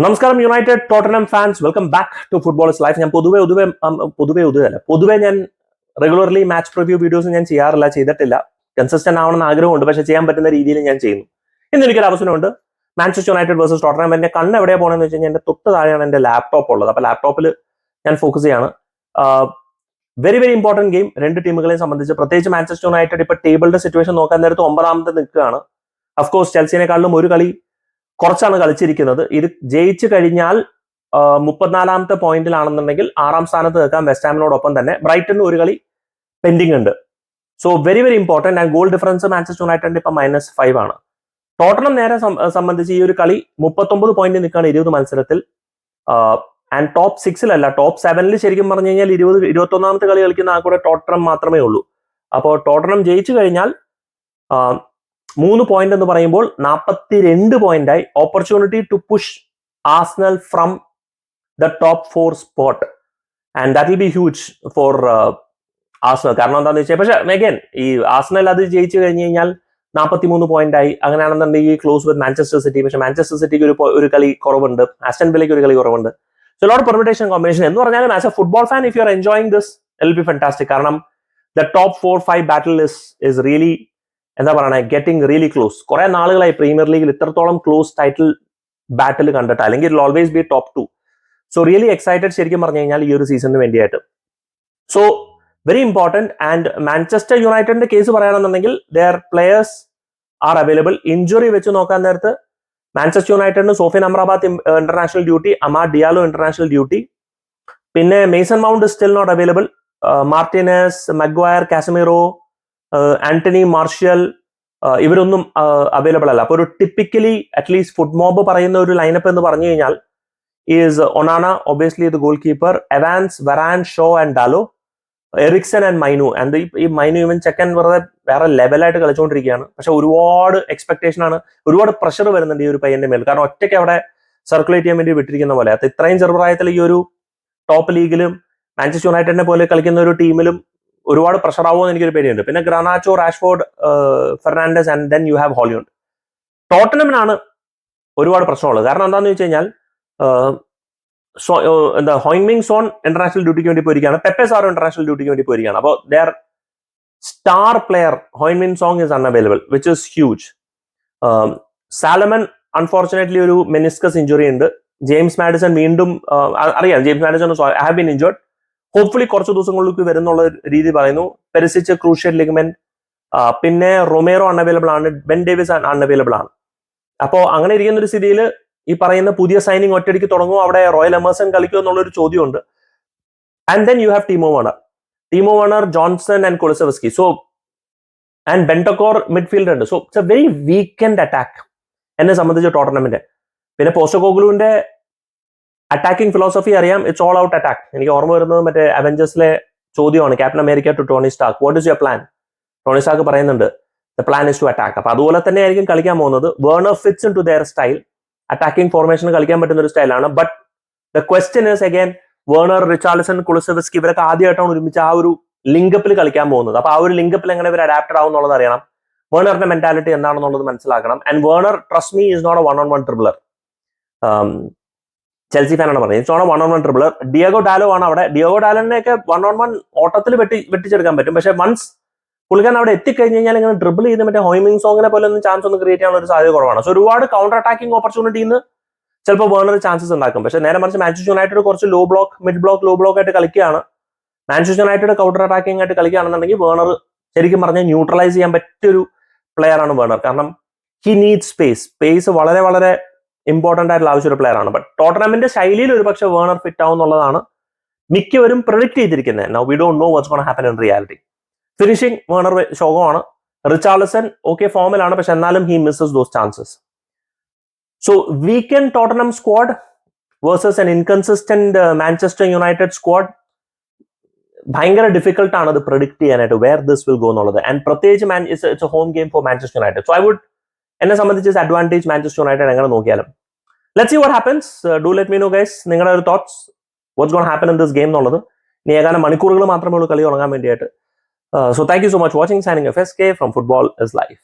നമസ്കാരം United Tottenham fans, welcome back to football is life. ഞാൻ പൊതുവെ ഞാൻ റെഗുലർലി മാച്ച് പ്രിവ്യൂ വീഡിയോസ് ഞാൻ ചെയ്തിട്ടില്ല. കൺസിസ്റ്റന്റ് ആവണമെന്ന് ആഗ്രഹമുണ്ട്, പക്ഷെ ചെയ്യാൻ പറ്റുന്ന രീതിയിൽ ഞാൻ ചെയ്യുന്നു. ഇന്ന് എനിക്കൊരു അവസരമുണ്ട്. Manchester United versus Tottenham. എന്റെ കണ്ണ് എവിടെയാ പോകണമെന്ന് വെച്ച് കഴിഞ്ഞാൽ എന്റെ തൊട്ട് താഴെയാണ് എന്റെ ലാപ്ടോപ്പ് ഉള്ളത്. അപ്പൊ ലാപ്ടോപ്പിൽ ഞാൻ ഫോക്കസ് ചെയ്യാണ്. വെരി വെരി ഇമ്പോർട്ടന്റ് ഗെയിം രണ്ട് ടീമുകളെയും സംബന്ധിച്ച്. പ്രത്യേകിച്ച് മാഞ്ചസ്റ്റർ യുണൈറ്റഡ് ഇപ്പൊ ടേബിളിന്റെ സിറ്റുവേഷൻ നോക്കാൻ നേരത്ത് 9ാമത്തെ നിൽക്കുകയാണ്. അഫ്കോഴ്സ് ചെൽസിനെക്കാളും ഒരു കളി കുറച്ചാണ് കളിച്ചിരിക്കുന്നത്. ഇത് ജയിച്ചു കഴിഞ്ഞാൽ 34ാമത്തെ പോയിന്റിലാണെന്നുണ്ടെങ്കിൽ 6ാം സ്ഥാനത്ത് നിൽക്കാൻ വെസ്റ്റ് ഹാമിനോടൊപ്പം തന്നെ. ബ്രൈറ്റണിന് ഒരു കളി പെൻഡിങ് ഉണ്ട്. So very very important. And goal difference Manchester യുണൈറ്റഡിന്റെ ഇപ്പൊ -5 ആണ്. ടോട്ടനം നേരെ സംബന്ധിച്ച് ഈ ഒരു കളി 39 പോയിന്റ് നിൽക്കുകയാണ് 20 മത്സരത്തിൽ. ആൻഡ് ടോപ്പ് 6-ലല്ല, ടോപ്പ് 7-ൽ ശരിക്കും പറഞ്ഞു കഴിഞ്ഞാൽ 21ാമത്തെ കളി കളിക്കുന്ന ആ കൂടെ ടോട്ടനം മാത്രമേ ഉള്ളൂ. അപ്പോൾ ടോട്ടനം ജയിച്ചു കഴിഞ്ഞാൽ 3 പോയിന്റ് എന്ന് പറയുമ്പോൾ 42 പോയിന്റായി. Opportunity to push Arsenal from the top 4 spot, and that will be huge for Arsenal. കാരണം എന്താണെന്ന് വെച്ചാൽ, പക്ഷെ അഗൈൻ ഈ ആർസണൽ അത് ജയിച്ചു കഴിഞ്ഞ് കഴിഞ്ഞാൽ 43 പോയിന്റായി. അങ്ങനെയാണെന്നുണ്ടെങ്കിൽ ക്ലോസ് വിത്ത് മാഞ്ചസ്റ്റർ സിറ്റി. പക്ഷെ മാഞ്ചസ്റ്റർ സിറ്റിക്ക് ഒരു കളി കുറവുണ്ട്, ആസ്റ്റൺ വില്ലയ്ക്ക് ഒരു കളി കുറവുണ്ട്. സോ ലോട്ട് പെർമിറ്റേഷൻ കോമ്പിനേഷൻ എന്ന് പറഞ്ഞാലും as a football fan if you are enjoying this it will be fantastic. കാരണം the top 4-5 battle is really എന്താ പറയണേ, ഗെറ്റിംഗ് റിയലി ക്ലോസ്. കുറെ നാളുകളായി പ്രീമിയർ ലീഗിൽ ഇത്രത്തോളം ക്ലോസ് ടൈറ്റിൽ ബാറ്റിൽ കണ്ടിട്ട്, അല്ലെങ്കിൽ it always be top 2. So really excited ശരിക്കും പറഞ്ഞു കഴിഞ്ഞാൽ ഈ ഒരു സീസണിന് വേണ്ടിയായിട്ട്. So very important. And Manchester യുണൈറ്റഡിന്റെ കേസ് പറയുകയാണെന്നുണ്ടെങ്കിൽ their players are available. Injury വെച്ച് നോക്കാൻ നേരത്ത് മാഞ്ചസ്റ്റർ യുണൈറ്റഡിന് Sofyan Amrabat international duty, Amad Diallo international duty, പിന്നെ Mason Mount still not available. Martinez, Maguire, Casemiro, Anthony Martial ഇവരൊന്നും അവൈലബിൾ അല്ല. അപ്പൊ ഒരു ടിപ്പിക്കലി അറ്റ്ലീസ്റ്റ് ഫുഡ് മോബ് പറയുന്ന ഒരു ലൈനപ്പ് എന്ന് പറഞ്ഞു കഴിഞ്ഞാൽ is Onana obviously the goalkeeper, Evans, Varane, Shaw and Dalot, Eriksen and Mainoo. And ഈ മൈനു ഇവൻ ചെക്കൻ വെറുതെ വേറെ ലെവലായിട്ട് കളിച്ചുകൊണ്ടിരിക്കുകയാണ്. പക്ഷെ ഒരുപാട് എക്സ്പെക്ടേഷൻ ആണ്, ഒരുപാട് പ്രഷർ വരുന്നുണ്ട് ഈ ഒരു പയ്യന്റെ മേൽ. കാരണം ഒറ്റയ്ക്ക് അവിടെ സർക്കുലേറ്റ് ചെയ്യാൻ വേണ്ടി വിട്ടിരിക്കുന്ന പോലെ. അത് ഇത്രയും ചെറുപ്രായത്തിൽ ഈ ഒരു ടോപ്പ് ലീഗിലും മാഞ്ചസ്റ്റർ യുണൈറ്റഡിനെ പോലെ കളിക്കുന്ന ഒരു ടീമിലും ഒരുപാട് പ്രഷർ ആവുമെന്ന് എനിക്കൊരു പേടിയുണ്ട്. പിന്നെ Garnacho, Rashford, Fernandes and then you have ഹോളിയുണ്ട്. ടോട്ടനമിനാണ് ഒരുപാട് പ്രശ്നമുള്ളത്. കാരണം എന്താണെന്ന് വെച്ച് കഴിഞ്ഞാൽ ഹോയിങ്മിങ് സോൺ ഇന്റർനാഷണൽ ഡ്യൂട്ടിക്ക് വേണ്ടി പോയിരിക്കുകയാണ്, പെപ്പെ സാറോ ഇന്റർനാഷണൽ ഡ്യൂട്ടിക്ക് വേണ്ടി പോയിരിക്കുകയാണ്. അപ്പോൾ ദർ സ്റ്റാർ പ്ലെയർ ഹോയിങ്മിങ് Son is unavailable which is huge. Solomon unfortunately ഒരു മെനിസ്കസ് ഇഞ്ചുറി ഉണ്ട്. ജെയിംസ് മാഡിസൺ വീണ്ടും അറിയാം, James Maddison have been injured. Hopefully കുറച്ച് ദിവസങ്ങളിലേക്ക് വരുന്നുള്ള രീതി പറയുന്നു. പെരിസിച്ച് ക്രൂഷ്യൽ ലിഗമെന്റ്, പിന്നെ റൊമേറോ അൺഅവൈലബിൾ ആണ്, ബെൻ ഡേവിസ് അൺഅവൈലബിൾ ആണ്. അപ്പോൾ അങ്ങനെ ഇരിക്കുന്ന ഒരു സ്ഥിതിയിൽ ഈ പറയുന്ന പുതിയ സൈനിങ് ഒറ്റയടിക്ക് തുടങ്ങുമോ, അവിടെ റോയൽ എമേഴ്സൺ കളിക്കുമോ എന്നുള്ളൊരു ചോദ്യമുണ്ട്. And then you have Timo Werner, Johnson and Kulusevski. So and Bentancur midfielder ഉണ്ട്. So it's a very weakened attack എന്നെ സംബന്ധിച്ച് ടോട്ടനമിന്റെ. പിന്നെ പോസ്റ്റോകോഗ്ലുവിന്റെ അറ്റാക്കിംഗ് ഫിലോസഫി അറിയാം, ഇറ്റ്സ് ഓൾ ഔട്ട് അറ്റാക്ക്. എനിക്ക് ഓർമ്മ വരുന്നത് മറ്റേ അവഞ്ചേഴ്സിലെ ചോദ്യമാണ്, Captain America to Tony Stark, what is your plan? Tony Stark പറയുന്നുണ്ട് the plan is to attack. അപ്പൊ അതുപോലെ തന്നെ ആയിരിക്കും കളിക്കാൻ പോകുന്നത്. Werner fits in to there style, attacking formation കളിക്കാൻ പറ്റുന്ന ഒരു സ്റ്റൈലാണ്. But the question is again Werner, Richarlison, Kulusevski ഇവരൊക്കെ ആദ്യമായിട്ടാണ് ഒരുമിച്ച് ആ ഒരു ലിങ്കപ്പിൽ കളിക്കാൻ പോകുന്നത്. അപ്പൊ ആ ഒരു ലിങ്കപ്പിൽ എങ്ങനെ ഇവർ അഡാപ്റ്റഡ് ആവും എന്നുള്ളത് അറിയണം. വേർണറിന്റെ മെന്റാലിറ്റി എന്താണെന്നുള്ളത് മനസ്സിലാക്കണം. And Werner, trust me, is not a 1-on-1 dribbler. Chelsea ഫാനാണ് പറഞ്ഞത്, it's not a 1-on-1 dribbler. Diogo Dalot ആണ് അവിടെ. ഡിയോഗോ ഡാലോനെയൊക്കെ 1-on-1 ഓട്ടത്തിൽ വെട്ടിച്ചെടുക്കാൻ പറ്റും. പക്ഷെ വൺസ് പുള്ളിക്കാൻ അവിടെ എത്തിക്കഴിഞ്ഞ് കഴിഞ്ഞാൽ ഇങ്ങനെ ഡ്രിബിൾ ചെയ്ത് മറ്റേ ഹോയിമിങ് സോങ്ങിനെ പോലെ ഒന്നും ചാൻസ് ഒന്നും ക്രിയേറ്റ് ചെയ്യാനുള്ള ഒരു സാധ്യത കുറവാണ്. സോ ഒരുപാട് കൗണ്ടർ അറ്റാക്കിംഗ് ഓപ്പർച്യൂണിറ്റിന്ന് ചിലപ്പോൾ വേർണർ ചാൻസസ് ഉണ്ടാക്കും. പക്ഷെ നേരെ മറിച്ച് മാഞ്ചസ്റ്റർ യുണൈറ്റഡ് കുറച്ച് low block, mid block, low block ആയിട്ട് കളിക്കുകയാണ്. മാഞ്ചസ്റ്റർ യുണൈറ്റഡ് കൗണ്ടർ അറ്റാക്കിംഗ് ആയിട്ട് കളിക്കുകയാണെന്നുണ്ടെങ്കിൽ വേർണർ ശരിക്കും പറഞ്ഞാൽ ന്യൂട്രലൈസ് ചെയ്യാൻ പറ്റിയൊരു പ്ലെയർ ആണ് വേർണർ. കാരണം ഹി നീഡ് സ്പേസ് വളരെ വളരെ ഇമ്പോർട്ടന്റ് ആയിട്ടുള്ള ആവശ്യമുള്ള പ്ലെയർ ആണ്. ബട്ട് ടോട്ടനമിന്റെ ശൈലിയിൽ ഒരു പക്ഷേ വേർണർ ഫിറ്റ് ആവും എന്നുള്ളതാണ് മിക്കവരും പ്രെഡിക്ട് ചെയ്തിരിക്കുന്നത്. Now we don't know what's gonna happen in reality. Finishing Werner ശോകമാണ്. റിച്ചാർലിസൺ ഓക്കെ ഫോമിലാണ്, പക്ഷെ എന്നാലും he misses those chances. So weakened Tottenham squad versus an inconsistent Manchester United squad. ഭയങ്കര ഡിഫിക്കൽട്ട് ആണ് ഇത് പ്രെഡിക്ട് ചെയ്യാനായിട്ട് വേർ ദിസ് വിൽ ഗോ എന്നുള്ളത്. And പ്രത്യേകിച്ച് it's a home game for Manchester United. So I would, എന്നെ സംബന്ധിച്ച് advantage Manchester United എങ്ങനെ നോക്കിയാലും. Let's see what happens. Do let me know guys നിങ്ങളുടെ ഒരു thoughts, what's gonna happen in this game എന്നുള്ളത്. ഇനി ഏതാനും മണിക്കൂറുകൾ മാത്രമേ ഉള്ളൂ കളി തുടങ്ങാൻ വേണ്ടിയിട്ട്. So thank you so much for watching. Signing off, SK from Football is Life.